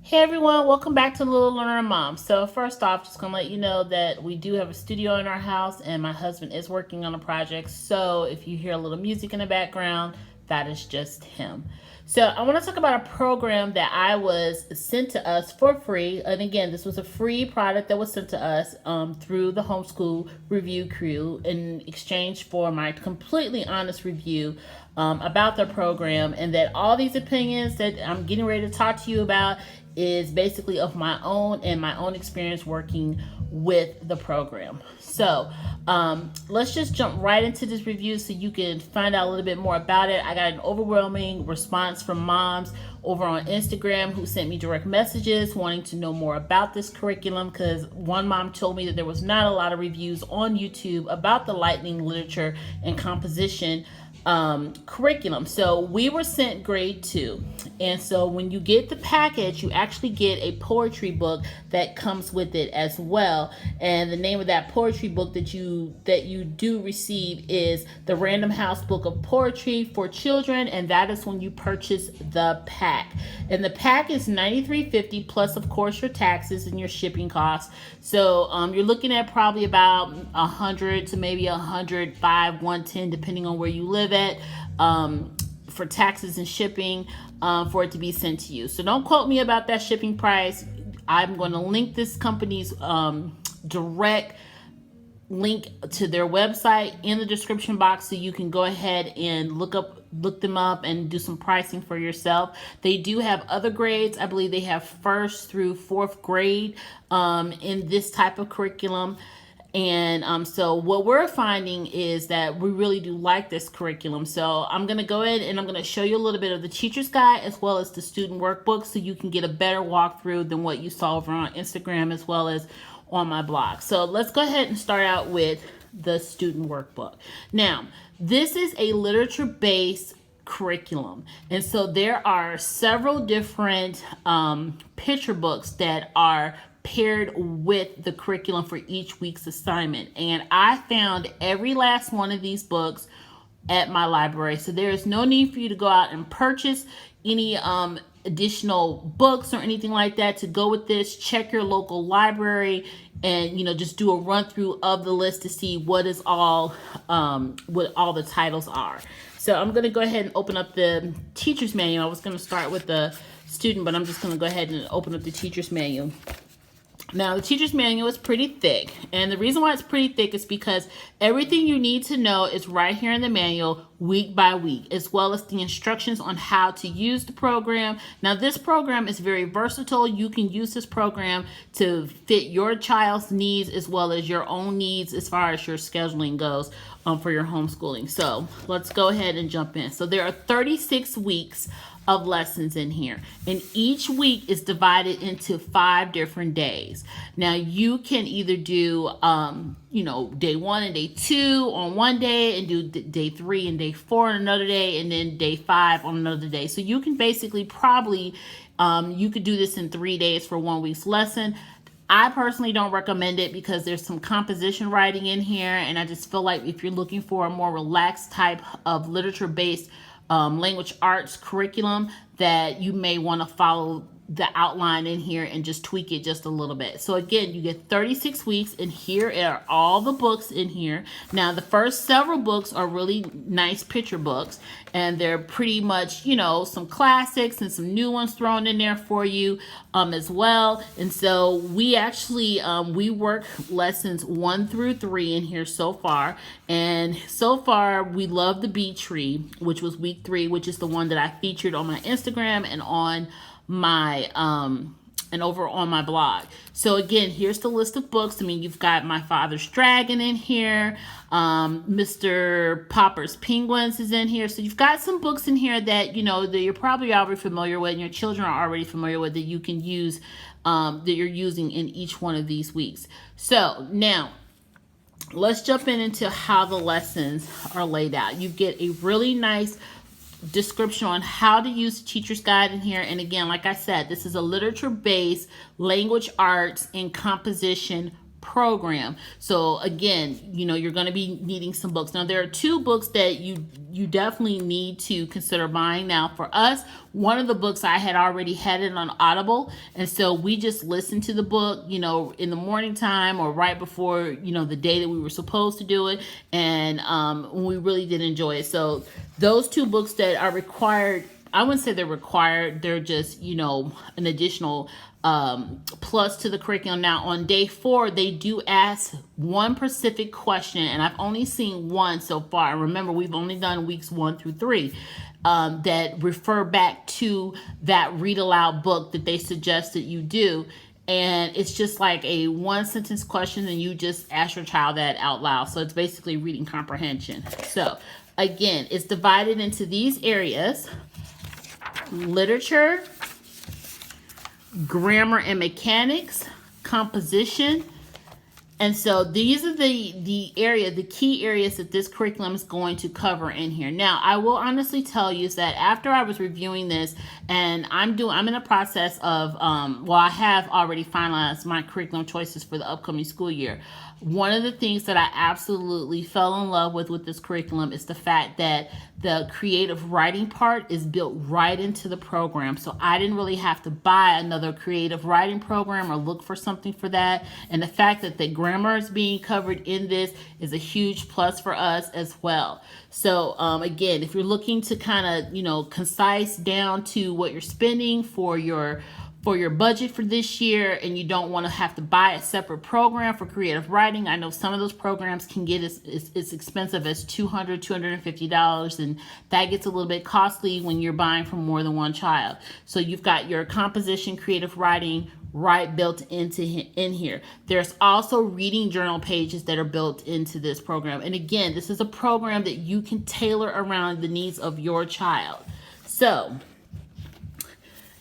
Hey everyone, welcome back to Little Learner Mom. So first off, just gonna let you know that we do have a studio in our house and my husband is working on a project. So if you hear a little music in the background, that is just him. So I want to talk about a program that I was sent to us for free. And again, this was a free product that was sent to us through the Homeschool review crew in exchange for my completely honest review about their program, and that all these opinions that I'm getting ready to talk to you about is basically of my own and my own experience working with the program. So let's just jump right into this review so you can find out a little bit more about it. I got an overwhelming response from moms over on Instagram who sent me direct messages wanting to know more about this curriculum, because one mom told me that there was not a lot of reviews on YouTube about the Lightning Literature and Composition curriculum. So we were sent grade 2, and so when you get the package, you actually get a poetry book that comes with it as well. And the name of that poetry book that you do receive is the Random House Book of Poetry for Children, and that is when you purchase the pack. And the pack is $93.50 plus, of course, your taxes and your shipping costs. So you're looking at probably about 100 to maybe 105, 110, depending on where you live at, for taxes and shipping, for it to be sent to you. So don't quote me about that shipping price. I'm going to link this company's direct link to their website in the description box so you can go ahead and look them up and do some pricing for yourself. They do have other grades. I believe they have 1st through 4th grade in this type of curriculum. And so what we're finding is that we really do like this curriculum. So I'm going to go ahead and I'm going to show you a little bit of the teacher's guide as well as the student workbook so you can get a better walkthrough than what you saw over on Instagram as well as on my blog. So let's go ahead and start out with the student workbook. Now, this is a literature-based curriculum, and so there are several different picture books that are paired with the curriculum for each week's assignment, and I found every last one of these books at my library, so there is no need for you to go out and purchase any additional books or anything like that to go with this. Check your local library and just do a run through of the list to see what all the titles are. So I'm going to go ahead and open up the teacher's manual. I was going to start with the student, but I'm just going to go ahead and open up the teacher's manual. Now, the teacher's manual is pretty thick, and the reason why it's pretty thick is because everything you need to know is right here in the manual week by week, as well as the instructions on how to use the program. Now, this program is very versatile. You can use this program to fit your child's needs as well as your own needs as far as your scheduling goes for your homeschooling. So let's go ahead and jump in. So there are 36 weeks of lessons in here, and each week is divided into 5 different days. Now you can either do day 1 and day 2 on one day, and do day 3 and day 4 on another day, and then day 5 on another day. So you can basically probably you could do this in 3 days for 1 week's lesson. I personally don't recommend it because there's some composition writing in here, and I just feel like if you're looking for a more relaxed type of literature-based language arts curriculum, that you may want to follow the outline in here and just tweak it just a little bit. So again, you get 36 weeks, and here are all the books in here. Now, the first several books are really nice picture books, and they're pretty much, some classics and some new ones thrown in there for you as well. And so we actually, we work lessons 1 through 3 in here so far. And so far, we love the Bee Tree, which was week 3, which is the one that I featured on my Instagram and on my and over on my blog. So again, here's the list of books. I mean, you've got My Father's Dragon in here. Mr. Popper's Penguins is in here. So you've got some books in here that, that you're probably already familiar with and your children are already familiar with, that you can use, that you're using in each one of these weeks. So now, let's jump into how the lessons are laid out. You get a really nice description on how to use the teacher's guide in here. And again, like I said, this is a literature-based language arts and composition program. So again, you're going to be needing some books. Now there are two books that you definitely need to consider buying. Now for us, one of the books I had already had it on Audible, and so we just listened to the book, in the morning time or right before, the day that we were supposed to do it, and we really did enjoy it. So those two books that are required, I wouldn't say they're required, they're just, an additional plus to the curriculum. Now on day 4, they do ask one specific question, and I've only seen one so far. Remember, we've only done weeks 1 through 3 that refer back to that read aloud book that they suggest that you do. And it's just like a 1-sentence question, and you just ask your child that out loud. So it's basically reading comprehension. So again, it's divided into these areas: literature, grammar and mechanics, composition. And so these are the key areas that this curriculum is going to cover in here. Now, I will honestly tell you is that after I was reviewing this, and I'm in a process of, I have already finalized my curriculum choices for the upcoming school year. One of the things that I absolutely fell in love with this curriculum is the fact that the creative writing part is built right into the program. So I didn't really have to buy another creative writing program or look for something for that. And the fact that the grammar is being covered in this is a huge plus for us as well. So again, if you're looking to kind of, concise down to what you're spending for your budget for this year, and you don't want to have to buy a separate program for creative writing. I know some of those programs can get as expensive as $200, $250, and that gets a little bit costly when you're buying from more than one child. So you've got your composition, creative writing built in here. There's also reading journal pages that are built into this program. And again, this is a program that you can tailor around the needs of your child. So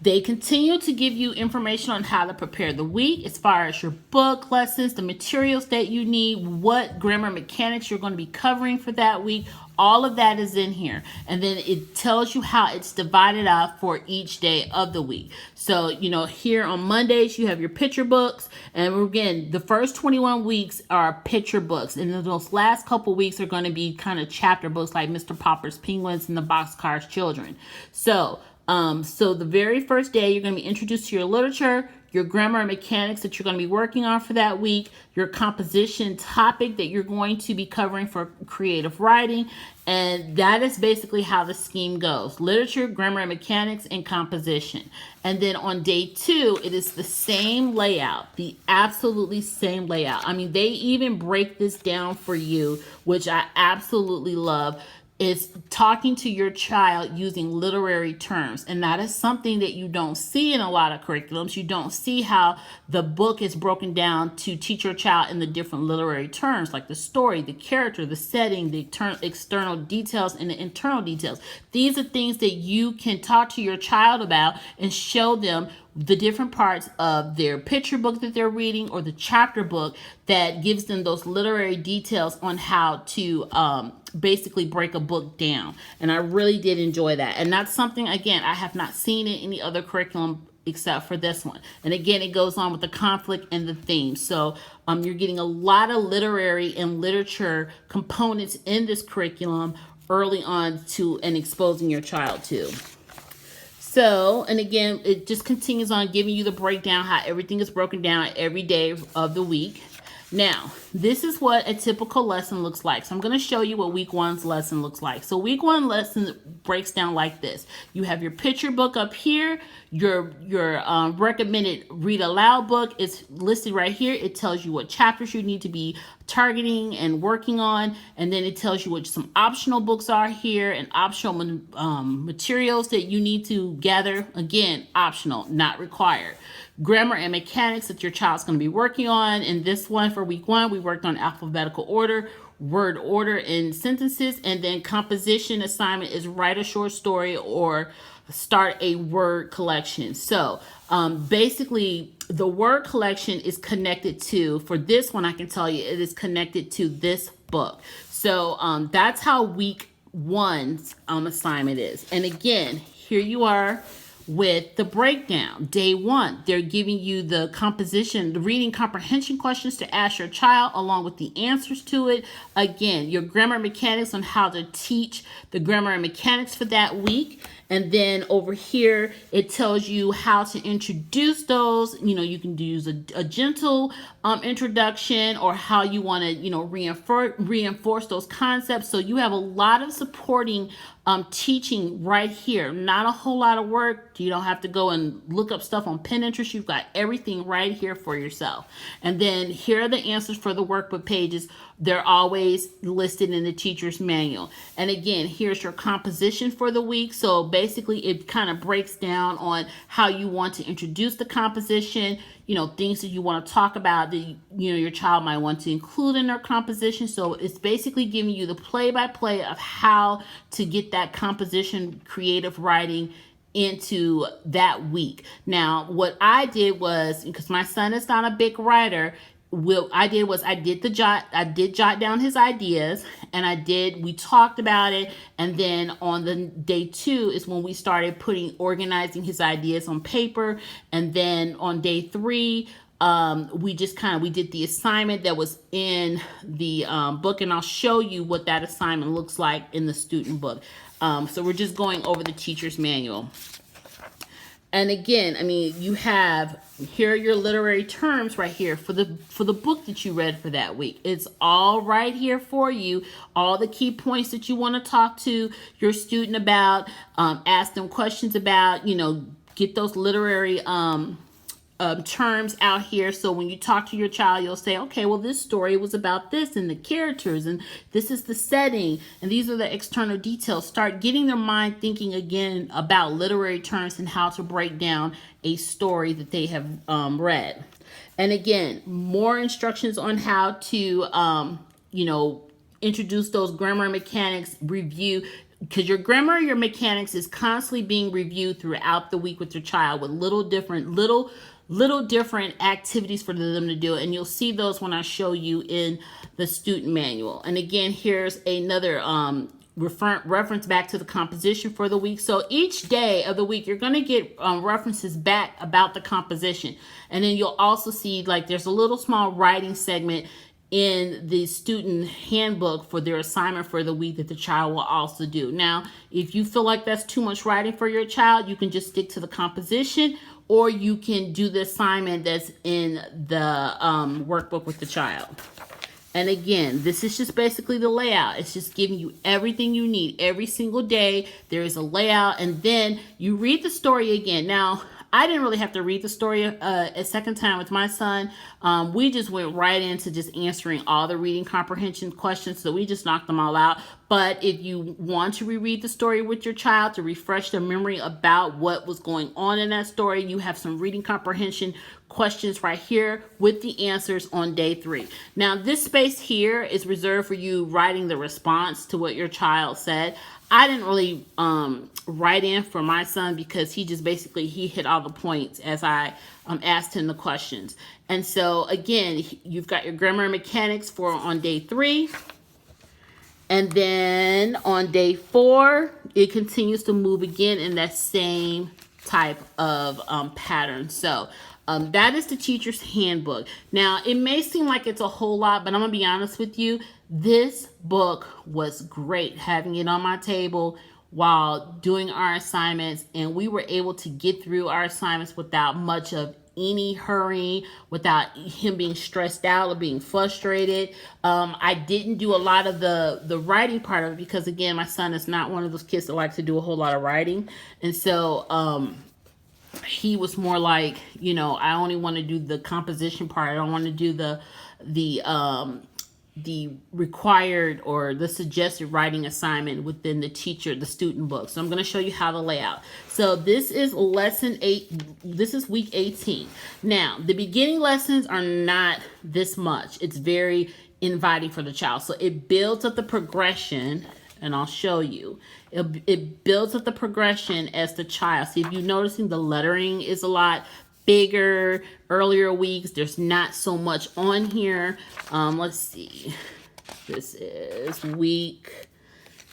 they continue to give you information on how to prepare the week as far as your book lessons, the materials that you need, what grammar mechanics you're going to be covering for that week. All of that is in here. And then it tells you how it's divided out for each day of the week. So, here on Mondays, you have your picture books. And again, the first 21 weeks are picture books. And then those last couple weeks are going to be kind of chapter books like Mr. Popper's Penguins and the Boxcar's Children. So the very first day, you're going to be introduced to your literature, your grammar and mechanics that you're going to be working on for that week, your composition topic that you're going to be covering for creative writing. And that is basically how the scheme goes: literature, grammar and mechanics, and composition. And then on day 2, it is the same layout, the absolutely same layout. I mean, they even break this down for you, which I absolutely love. Is talking to your child using literary terms. And that is something that you don't see in a lot of curriculums. You don't see how the book is broken down to teach your child in the different literary terms, like the story, the character, the setting, the external details, and the internal details. These are things that you can talk to your child about and show them the different parts of their picture book that they're reading or the chapter book that gives them those literary details on how to basically break a book down. And I really did enjoy that. And that's something, again, I have not seen in any other curriculum except for this one. And again, it goes on with the conflict and the theme. So you're getting a lot of literary and literature components in this curriculum early on and exposing your child to. So, and again, it just continues on giving you the breakdown, how everything is broken down every day of the week. Now, this is what a typical lesson looks like. So I'm going to show you what week 1's lesson looks like. So week 1 lesson breaks down like this. You have your picture book up here. Your recommended read aloud book is listed right here. It tells you what chapters you need to be targeting and working on. And then it tells you what some optional books are here and optional materials that you need to gather. Again, optional, not required. Grammar and mechanics that your child's going to be working on. In this one for week 1, we worked on alphabetical order, word order, and sentences. And then composition assignment is write a short story or start a word collection. So basically, the word collection is connected to, for this one, I can tell you, it is connected to this book. So that's how week 1's assignment is. And again, here you are with the breakdown. Day 1, they're giving you the composition, the reading comprehension questions to ask your child along with the answers to it. Again, your grammar mechanics on how to teach the grammar and mechanics for that week. And then over here, it tells you how to introduce those. You know, you can use a gentle introduction, or how you want to, you know, reinforce those concepts. So you have a lot of supporting teaching right here. Not a whole lot of work. You don't have to go and look up stuff on Pinterest. You've got everything right here for yourself. And then here are the answers for the workbook pages. They're always listed in the teacher's manual. And again, here's your composition for the week. So basically it kind of breaks down on how you want to introduce the composition, you know, things that you want to talk about that, you know, your child might want to include in their composition. So it's basically giving you the play-by-play of how to get that composition creative writing into that week. Now, what I did was, because my son is not a big writer, I did jot down his ideas, and we talked about it. And then on the day 2 is when we started organizing his ideas on paper. And then on day 3, we did the assignment that was in the book, and I'll show you what that assignment looks like in the student book. So we're just going over the teacher's manual. And again, I mean, here are your literary terms right here for the book that you read for that week. It's all right here for you. All the key points that you want to talk to your student about, ask them questions about, you know, get those literary terms out here. So when you talk to your child, you'll say, okay, well, this story was about this and the characters, and this is the setting, and these are the external details. Start getting their mind thinking again about literary terms and how to break down a story that they have read. And again, more instructions on how to, you know, introduce those grammar mechanics, review, because your grammar, your mechanics is constantly being reviewed throughout the week with your child with little different activities for them to do. And you'll see those when I show you in the student manual. And again, here's another reference back to the composition for the week. So each day of the week, you're going to get references back about the composition. And then you'll also see, like, there's a little small writing segment in the student handbook for their assignment for the week that the child will also do. Now, if you feel like that's too much writing for your child, you can just stick to the composition, or you can do the assignment that's in the workbook with the child. And again, this is just basically the layout. It's just giving you everything you need every single day. There is a layout, and then you read the story again. Now, I didn't really have to read the story a second time with my son. We just went right into just answering all the reading comprehension questions, so we just knocked them all out. But if you want to reread the story with your child to refresh their memory about what was going on in that story, you have some reading comprehension questions right here with the answers on day 3. Now, this space here is reserved for you writing the response to what your child said. I didn't really write in for my son because he hit all the points as I asked him the questions. And so again, you've got your grammar and mechanics on day 3. And then on day 4, it continues to move again in that same type of pattern. So that is the teacher's handbook. Now, it may seem like it's a whole lot, but I'm going to be honest with you. This book was great, having it on my table while doing our assignments, and we were able to get through our assignments without much of any hurry, without him being stressed out or being frustrated. I didn't do a lot of the writing part of it because, again, my son is not one of those kids that likes to do a whole lot of writing. And so he was more like, you know, I only want to do the composition part. I don't want to do the required or the suggested writing assignment within the student book. So I'm going to show you how to lay out. So this is lesson 8. This is week 18. Now, the beginning lessons are not this much. It's very inviting for the child. So it builds up the progression, and I'll show you. It builds up the progression as the child. See, if you're noticing, the lettering is a lot bigger. Earlier weeks, there's not so much on here. Let's see. This is week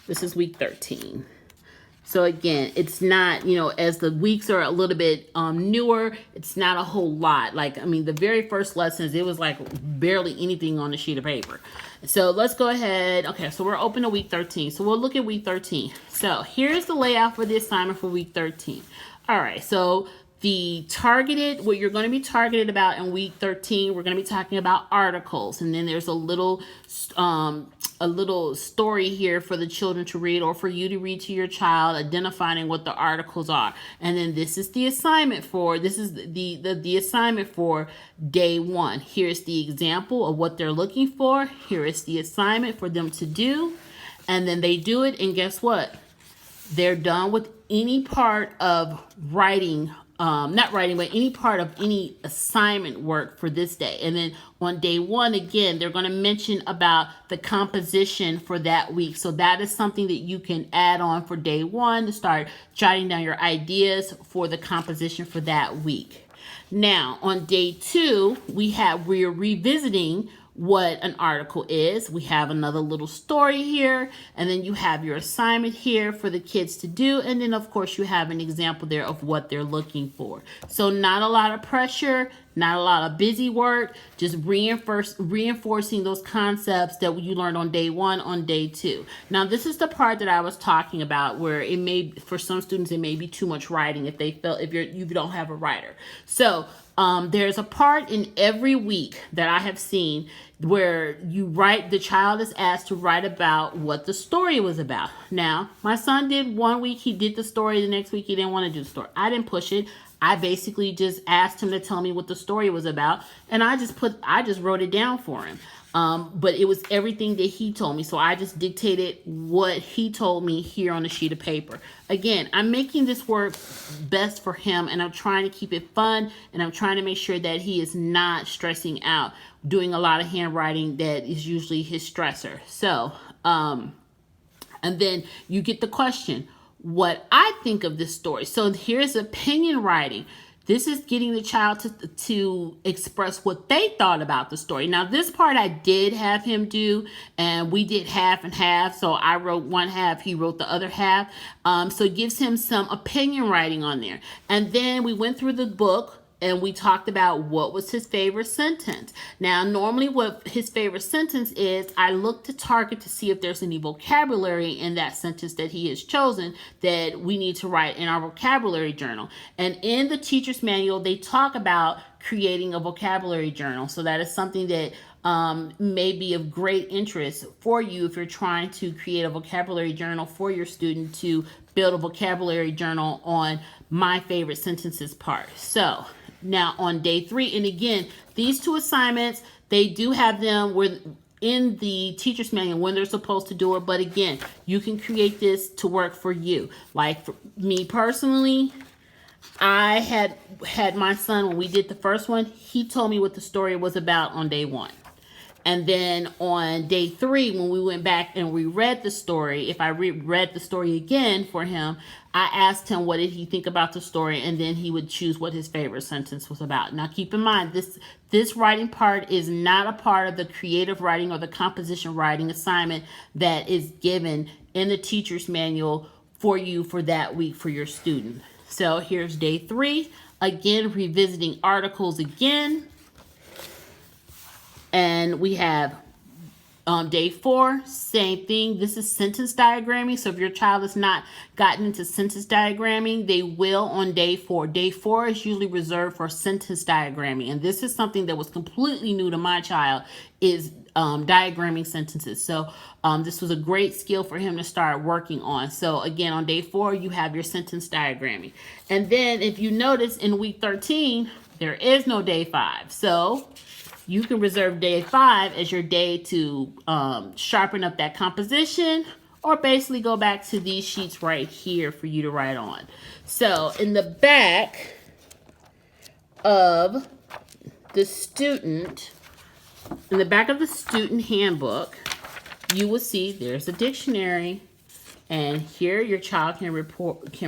13. So again, it's not, as the weeks are a little bit newer, it's not a whole lot. Like, I mean, the very first lessons, it was like barely anything on the sheet of paper. So let's go ahead. Okay, so we're open to week 13. So we'll look at week 13. So here's the layout for the assignment for week 13. All right, so what you're going to be targeted about in week 13, we're going to be talking about articles. And then there's a little story here for the children to read, or for you to read to your child, identifying what the articles are. And then this is the assignment for the assignment for day 1. Here's the example of what they're looking for. Here is the assignment for them to do. And then they do it, and guess what? They're done with any part of writing, not writing, but any part of any assignment work for this day. And then on day 1, again, they're going to mention about the composition for that week. So that is something that you can add on for day 1 to start jotting down your ideas for the composition for that week. Now, on day 2, we're revisiting what an article is. We have another little story here, and then you have your assignment here for the kids to do, and then of course you have an example there of what they're looking for. So not a lot of pressure, not a lot of busy work, just reinforcing those concepts that you learned on day 1 on day 2. Now this is the part that I was talking about, where it may, for some students, it may be too much writing if you don't have a writer. So there's a part in every week that I have seen where the child is asked to write about what the story was about. Now, my son did one week, he did the story, the next week he didn't want to do the story. I didn't push it. I basically just asked him to tell me what the story was about, and I just wrote it down for him. But it was everything that he told me. So I just dictated what he told me here on a sheet of paper. Again, I'm making this work best for him, and I'm trying to keep it fun, and I'm trying to make sure that he is not stressing out, doing a lot of handwriting that is usually his stressor. So, and then you get the question, what I think of this story. So here's opinion writing. This is getting the child to express what they thought about the story. Now, this part I did have him do, and we did half and half. So I wrote one half, he wrote the other half. So it gives him some opinion writing on there. And then we went through the book, and we talked about what was his favorite sentence. Now, normally what his favorite sentence is, I look to target to see if there's any vocabulary in that sentence that he has chosen that we need to write in our vocabulary journal. And in the teacher's manual, they talk about creating a vocabulary journal. So that is something that may be of great interest for you if you're trying to create a vocabulary journal for your student, to build a vocabulary journal on my favorite sentences part. So now on day 3, and again, these 2 assignments, they do have them in the teacher's manual when they're supposed to do it. But again, you can create this to work for you. Like for me personally, I had my son, when we did the first one, he told me what the story was about on day 1. And then on day 3, when we went back and we read the story, if I read the story again for him, I asked him what did he think about the story, and then he would choose what his favorite sentence was about. Now keep in mind, this writing part is not a part of the creative writing or the composition writing assignment that is given in the teacher's manual for you for that week for your student. So here's day 3, again revisiting articles again. And we have day 4, same thing. This is sentence diagramming. So if your child has not gotten into sentence diagramming, they will on day 4. Day 4 is usually reserved for sentence diagramming. And this is something that was completely new to my child, is diagramming sentences. So this was a great skill for him to start working on. So again, on day 4, you have your sentence diagramming. And then if you notice in week 13, there is no day 5. So you can reserve day 5 as your day to sharpen up that composition, or basically go back to these sheets right here for you to write on. So in the back of the student handbook, you will see there's a dictionary, and here your child can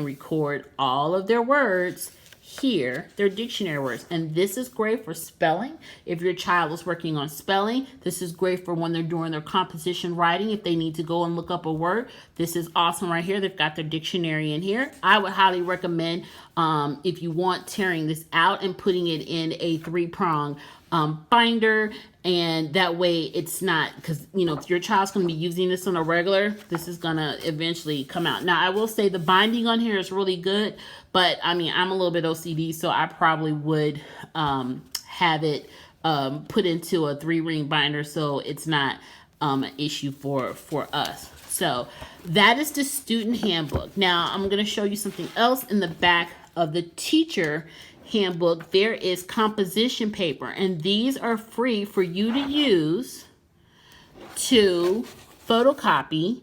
record all of their words here their dictionary words, and this is great for spelling. If your child is working on spelling, this is great for when they're doing their composition writing. If they need to go and look up a word, this is awesome right here. They've got their dictionary in here. I would highly recommend if you want tearing this out and putting it in a 3-prong binder, and that way it's not, because if your child's going to be using this on a regular, this is going to eventually come out. Now I will say the binding on here is really good, but I'm a little bit OCD, so I probably would have it put into a 3-ring binder so it's not an issue for us. So that is the student handbook. Now I'm going to show you something else in the back of the teacher handbook. There is composition paper, and these are free for you to use to photocopy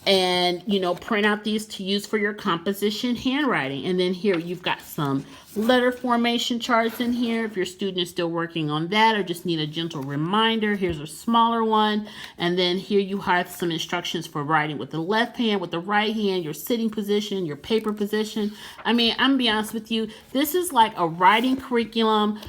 and print out these to use for your composition handwriting. And then here you've got some letter formation charts in here if your student is still working on that or just need a gentle reminder. Here's a smaller one, and then here you have some instructions for writing with the left hand, with the right hand, your sitting position, your paper position. I'm gonna be honest with you, this is like a writing curriculum,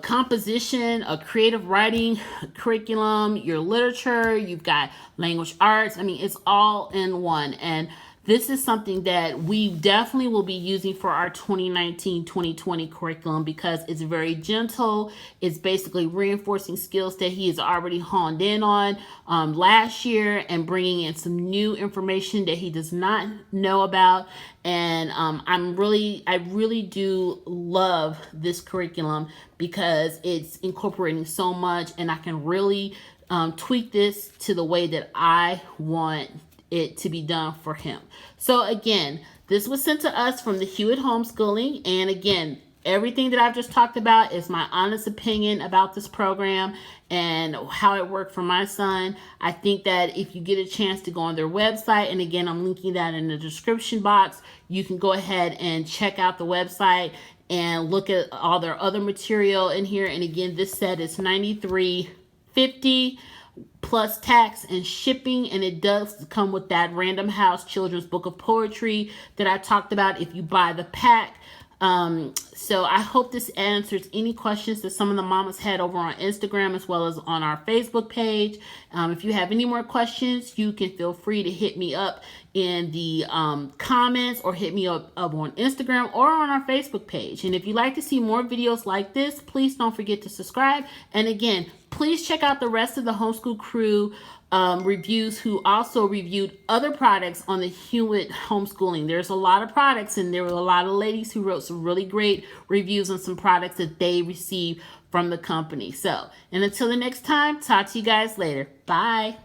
composition, a creative writing curriculum, your literature, you've got language arts. It's all in one. And this is something that we definitely will be using for our 2019-2020 curriculum because it's very gentle. It's basically reinforcing skills that he has already honed in on last year and bringing in some new information that he does not know about. And I really do love this curriculum because it's incorporating so much, and I can really tweak this to the way that I want it to be done for him. So again, this was sent to us from the Hewitt Homeschooling, and again, everything that I've just talked about is my honest opinion about this program and how it worked for my son. I think that if you get a chance to go on their website, and again, I'm linking that in the description box, you can go ahead and check out the website and look at all their other material in here. And again, this set is $93.50 plus tax and shipping, and it does come with that Random House Children's Book of Poetry that I talked about if you buy the pack. So I hope this answers any questions that some of the mamas had over on Instagram as well as on our Facebook page. If you have any more questions, you can feel free to hit me up in the comments or hit me up on Instagram or on our Facebook page. And if you'd like to see more videos like this, please don't forget to subscribe. And again, please check out the rest of the Homeschool crew reviews who also reviewed other products on the Hewitt Homeschooling. There's a lot of products, and there were a lot of ladies who wrote some really great reviews on some products that they received from the company. So, and until the next time, talk to you guys later. Bye.